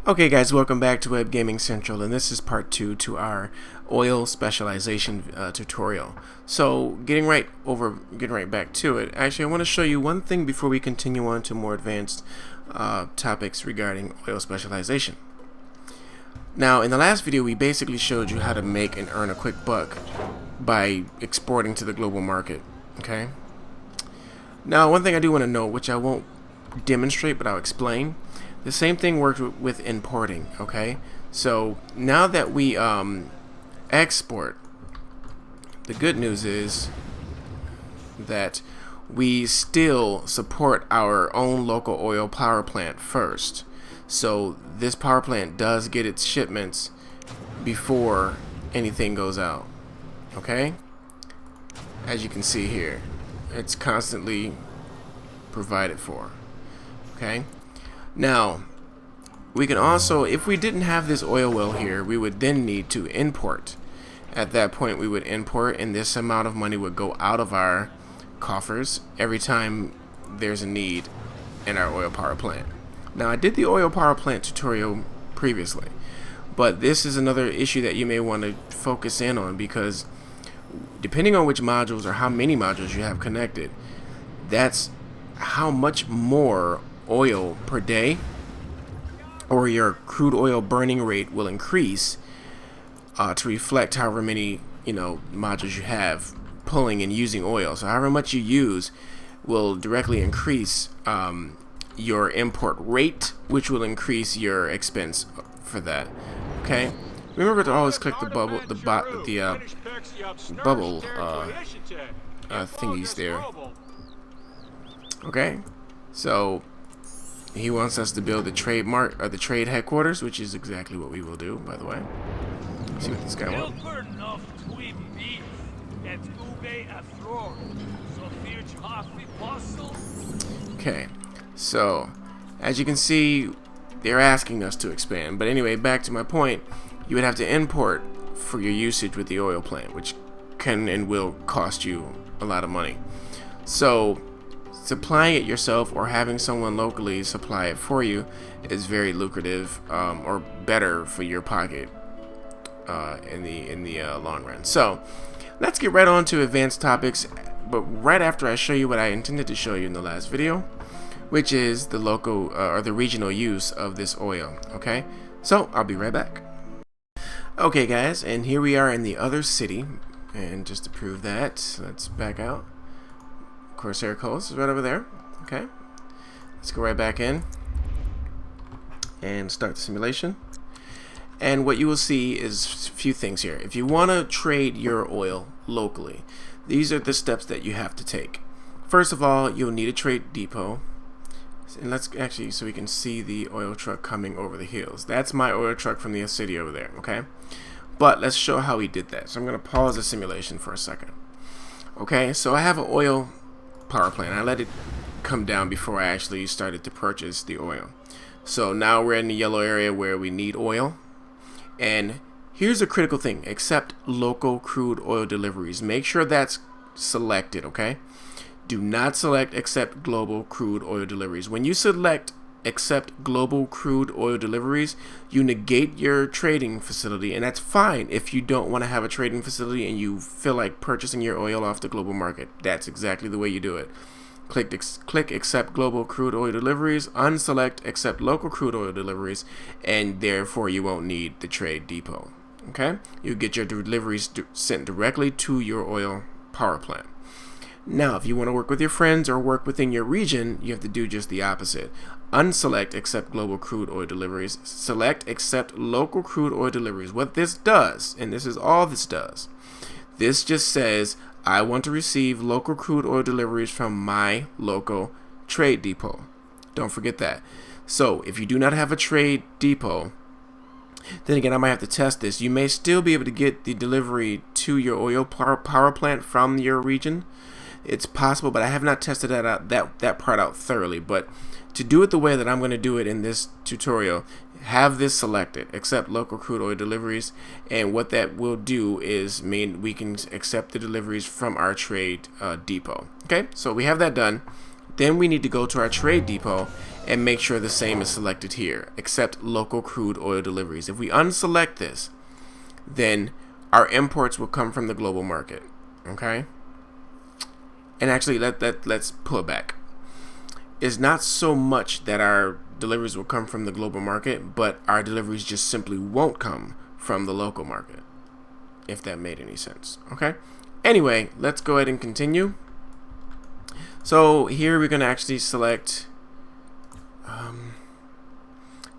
Okay guys, welcome back to Web Gaming Central, and this is part 2 to our oil specialization tutorial. So getting right back to it, actually I want to show you one thing before we continue on to more advanced topics regarding oil specialization. Now in the last video we basically showed you how to make and earn a quick buck by exporting to the global market. Okay. Now one thing I do want to note, which I won't demonstrate but I'll explain. The same thing works with importing, okay? So now that we export, the good news is that we still support our own local oil power plant first. So this power plant does get its shipments before anything goes out, okay? As you can see here, it's constantly provided for, okay? Now, we can also, if we didn't have this oil well here, we would then need to import. At that point, we would import, and this amount of money would go out of our coffers every time there's a need in our oil power plant. Now, I did the oil power plant tutorial previously, but this is another issue that you may want to focus in on, because depending on which modules or how many modules you have connected, that's how much more oil per day or your crude oil burning rate will increase to reflect however many modules you have pulling and using oil. So however much you use will directly increase your import rate, which will increase your expense for that. Okay, remember to always click the bubble thingies there. Okay, so he wants us to build the trademark or the trade headquarters, which is exactly what we will do, by the way. Let's see what this guy wants. Okay, so as you can see, they're asking us to expand. But anyway, back to my point, you would have to import for your usage with the oil plant, which can and will cost you a lot of money. So supplying it yourself or having someone locally supply it for you is very lucrative, or better for your pocket in the long run. So let's get right on to advanced topics, but right after I show you what I intended to show you in the last video, which is the local or the regional use of this oil. Okay, so I'll be right back. Okay guys, and here we are in the other city, and just to prove that, let's back out. Corsair Coast is right over there. Okay, let's go right back in and start the simulation. And what you will see is a few things here. If you want to trade your oil locally, these are the steps that you have to take. First of all, you'll need a trade depot. And let's actually, so we can see the oil truck coming over the hills. That's my oil truck from the city over there. Okay, but let's show how we did that. So I'm going to pause the simulation for a second. Okay, so I have an oil power plant. I let it come down before I actually started to purchase the oil. So now we're in the yellow area where we need oil. And here's a critical thing: accept local crude oil deliveries. Make sure that's selected, okay? Do not select accept global crude oil deliveries. When you select accept global crude oil deliveries, you negate your trading facility, and that's fine if you don't want to have a trading facility and you feel like purchasing your oil off the global market. That's exactly the way you do it. Click accept global crude oil deliveries, unselect accept local crude oil deliveries, and therefore you won't need the trade depot. Okay, you get your deliveries sent directly to your oil power plant. Now, if you want to work with your friends or work within your region, you have to do just the opposite. Unselect accept global crude oil deliveries. Select accept local crude oil deliveries. What this does, and this is all this does, this just says I want to receive local crude oil deliveries from my local trade depot. Don't forget that. So if you do not have a trade depot, then again, I might have to test this. You may still be able to get the delivery to your oil power plant from your region. It's possible, but I have not tested that part out thoroughly. But to do it the way that I'm going to do it in this tutorial, have this selected, accept local crude oil deliveries, and what that will do is mean we can accept the deliveries from our trade depot. Okay, so we have that done. Then we need to go to our trade depot and make sure the same is selected here, except local crude oil deliveries. If we unselect this, then our imports will come from the global market. Okay? And actually, let's pull it back. It's not so much that our deliveries will come from the global market, but our deliveries just simply won't come from the local market, if that made any sense. Okay? Anyway, let's go ahead and continue. So here we're going to actually select,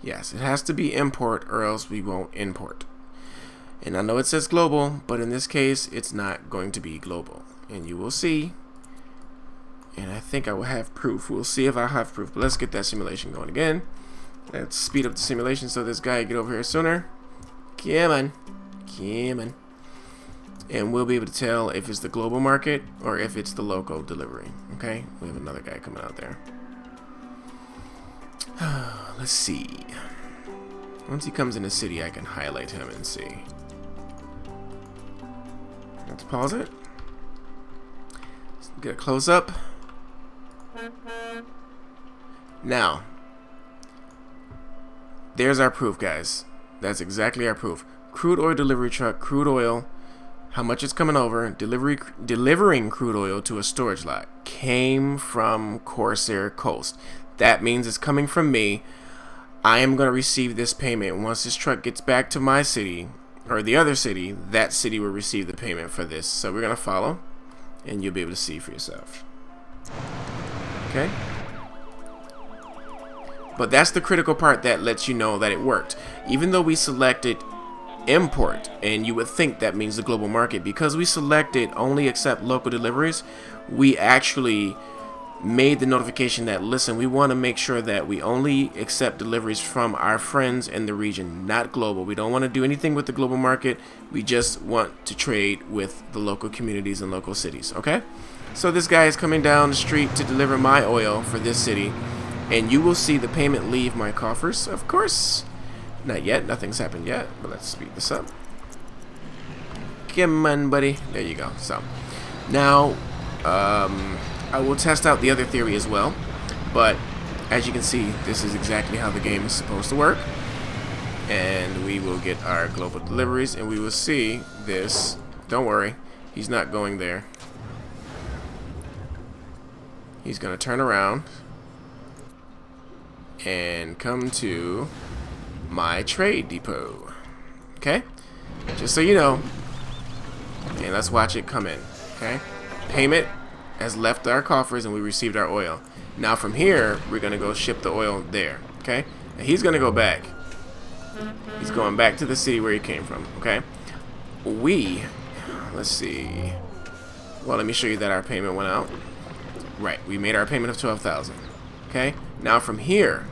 yes, it has to be import or else we won't import. And I know it says global, but in this case, it's not going to be global. And you will see, and I think I will have proof. We'll see if I have proof. But let's get that simulation going again. Let's speed up the simulation so this guy can get over here sooner. Come on. Come on. And we'll be able to tell if it's the global market or if it's the local delivery. Okay? We have another guy coming out there. Let's see. Once he comes in the city, I can highlight him and see. Let's pause it. Let's get a close up. Now, there's our proof, guys. That's exactly our proof. Crude oil delivery truck, crude oil, how much it's coming over, delivering crude oil to a storage lot, came from Corsair Coast. That means it's coming from me. I am going to receive this payment. Once this truck gets back to my city, or the other city, that city will receive the payment for this. So we're going to follow, and you'll be able to see for yourself. Okay? But that's the critical part that lets you know that it worked. Even though we selected import, and you would think that means the global market, because we selected only accept local deliveries, we actually made the notification that, listen, we want to make sure that we only accept deliveries from our friends in the region, not global. We don't want to do anything with the global market. We just want to trade with the local communities and local cities. Okay? So this guy is coming down the street to deliver my oil for this city, and you will see the payment leave my coffers. Of course, not yet. Nothing's happened yet, but let's speed this up. Come on, buddy. There you go. So now I will test out the other theory as well, but as you can see, this is exactly how the game is supposed to work. And we will get our global deliveries, and we will see this. Don't worry, he's not going there. He's going to turn around and come to my trade depot. Okay? Just so you know. And let's watch it come in. Okay? Payment has left our coffers and we received our oil. Now from here, we're going to go ship the oil there. Okay? And he's going to go back. He's going back to the city where he came from. Okay? Let's see. Well, let me show you that our payment went out. Right, we made our payment of 12,000. Okay? Now from here,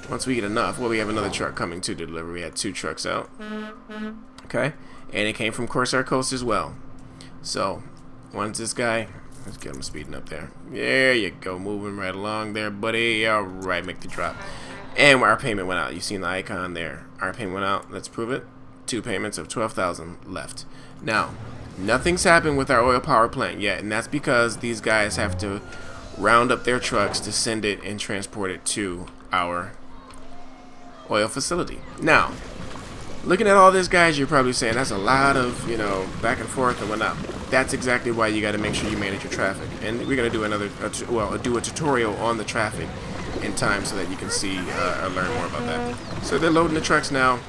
once we get enough, well, we have another truck coming to deliver. We had 2 trucks out. Okay? And it came from Corsair Coast as well. So, once this guy, let's get him speeding up there. There you go, moving right along there, buddy. All right, make the drop. And our payment went out. You seen the icon there. Our payment went out. Let's prove it. 2 payments of 12,000 left. Now, nothing's happened with our oil power plant yet, and that's because these guys have to round up their trucks to send it and transport it to our oil facility. Now, looking at all this, guys, you're probably saying that's a lot of, back and forth and whatnot. That's exactly why you got to make sure you manage your traffic. And we're going to do a tutorial on the traffic in time so that you can see or learn more about that. So they're loading the trucks now.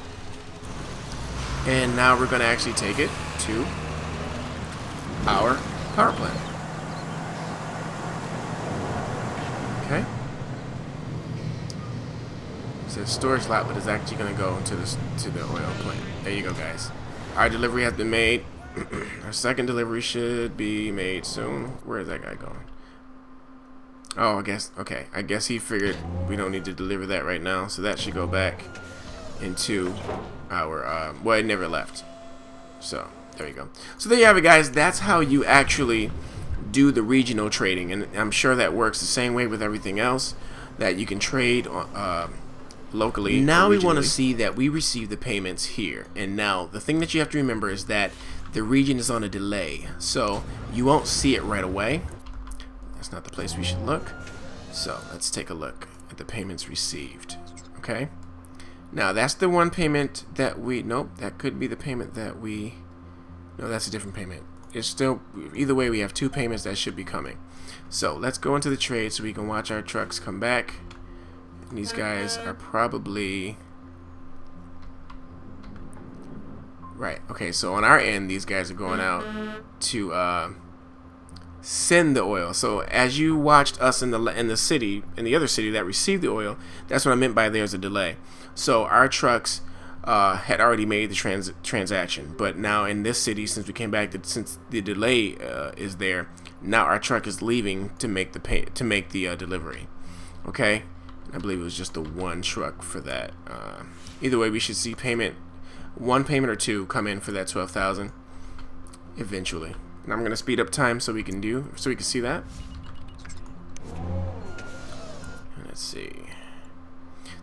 And now we're going to actually take it to our power plant. Okay. It says storage lot, but it's actually going to go to the oil plant. There you go, guys. Our delivery has been made. Our second delivery should be made soon. Where is that guy going? Oh, I guess he figured we don't need to deliver that right now, so that should go back into our well, it never left. So there you go. So there you have it, guys. That's how you actually do the regional trading, and I'm sure that works the same way with everything else, that you can trade locally. Now we want to see that we receive the payments here. And now the thing that you have to remember is that the region is on a delay, so you won't see it right away. That's not the place we should look. So let's take a look at the payments received. Okay. Now that's the one payment that we, nope, that could be the payment that we, no, that's a different payment. It's still, either way, we have two payments that should be coming. So let's go into the trade so we can watch our trucks come back. And these guys are probably, right, okay, so on our end, these guys are going out to send the oil. So as you watched us in the city, in the other city that received the oil, that's what I meant by there's a delay. So our trucks had already made the transaction, but now in this city, since we came back, since the delay is there, now our truck is leaving to make the delivery. Okay, I believe it was just the one truck for that. Either way, we should see one payment or two come in for that 12,000 eventually. And I'm gonna speed up time so we can see that. Let's see.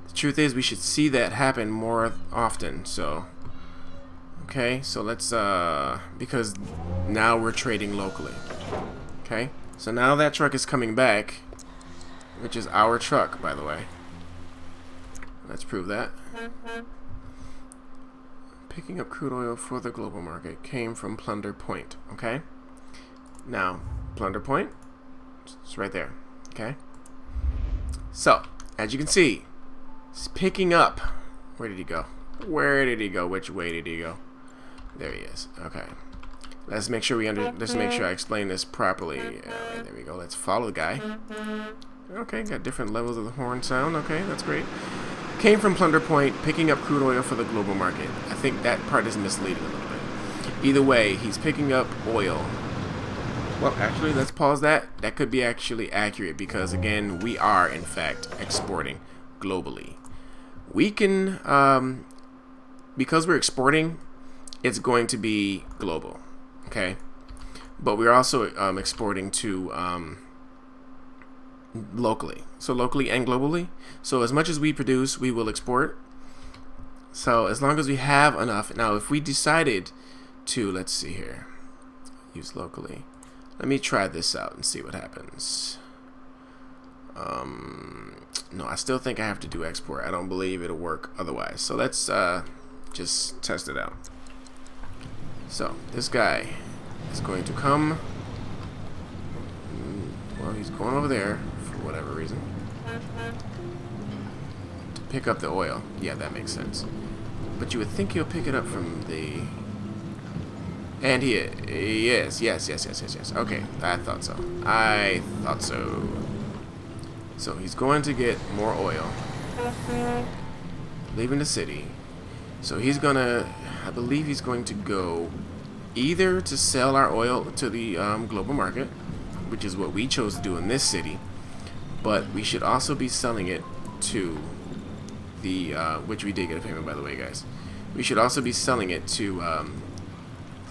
The truth is, we should see that happen more often. So, okay, so let's because now we're trading locally. Okay, so now that truck is coming back, which is our truck, by the way. Let's prove that. Picking up crude oil for the global market came from Plunder Point. Okay. Now, Plunder Point, it's right there. Okay. So, as you can see, it's picking up. Where did he go? Where did he go? Which way did he go? There he is. Okay. Let's make sure let's make sure I explain this properly. Right, there we go. Let's follow the guy. Okay, got different levels of the horn sound. Okay, that's great. Came from Plunder Point, picking up crude oil for the global market. I think that part is misleading a little bit. Either way, he's picking up oil. Well, actually, let's pause that. That could be actually accurate because, again, we are, in fact, exporting globally. We can, because we're exporting, it's going to be global, okay? But we're also exporting to locally. So locally and globally. So as much as we produce, we will export. So as long as we have enough. Now, if we decided to, let's see here, use locally. Let me try this out and see what happens. No, I still think I have to do export. I don't believe it'll work otherwise. So let's just test it out. So this guy is going to come. Well, he's going over there for whatever reason to pick up the oil. Yeah, that makes sense. But you would think he'll pick it up from the... And yes. Okay, I thought so. So he's going to get more oil, leaving the city. So he's gonna, I believe he's going to go either to sell our oil to the global market, which is what we chose to do in this city, but we should also be selling it to the, which we did get a payment, by the way, guys. We should also be selling it to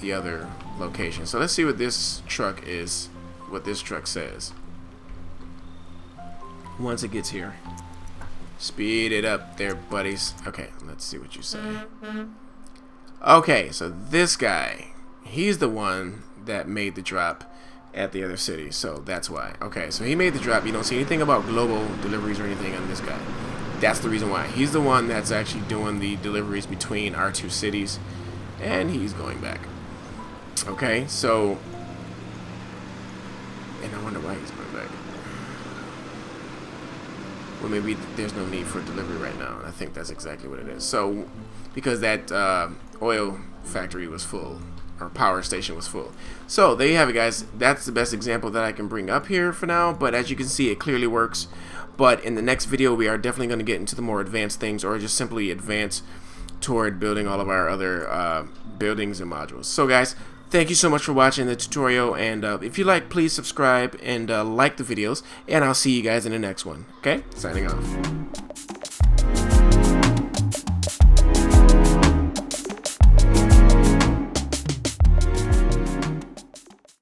the other location. So let's see what this truck is, what this truck says. Once it gets here. Speed it up there, buddies. Okay, let's see what you say. Okay, so this guy, he's the one that made the drop at the other city, so that's why. Okay, so he made the drop. You don't see anything about global deliveries or anything on this guy. That's the reason why. He's the one that's actually doing the deliveries between our two cities, and he's going back. Okay, so, and I wonder why he's going back. Well, maybe there's no need for delivery right now. I think that's exactly what it is. So, because that oil factory was full, or power station was full. So, there you have it, guys. That's the best example that I can bring up here for now. But as you can see, it clearly works. But in the next video, we are definitely going to get into the more advanced things, or just simply advance toward building all of our other buildings and modules. So, guys, thank you so much for watching the tutorial, and if you like, please subscribe and like the videos, and I'll see you guys in the next one. Okay? Signing off.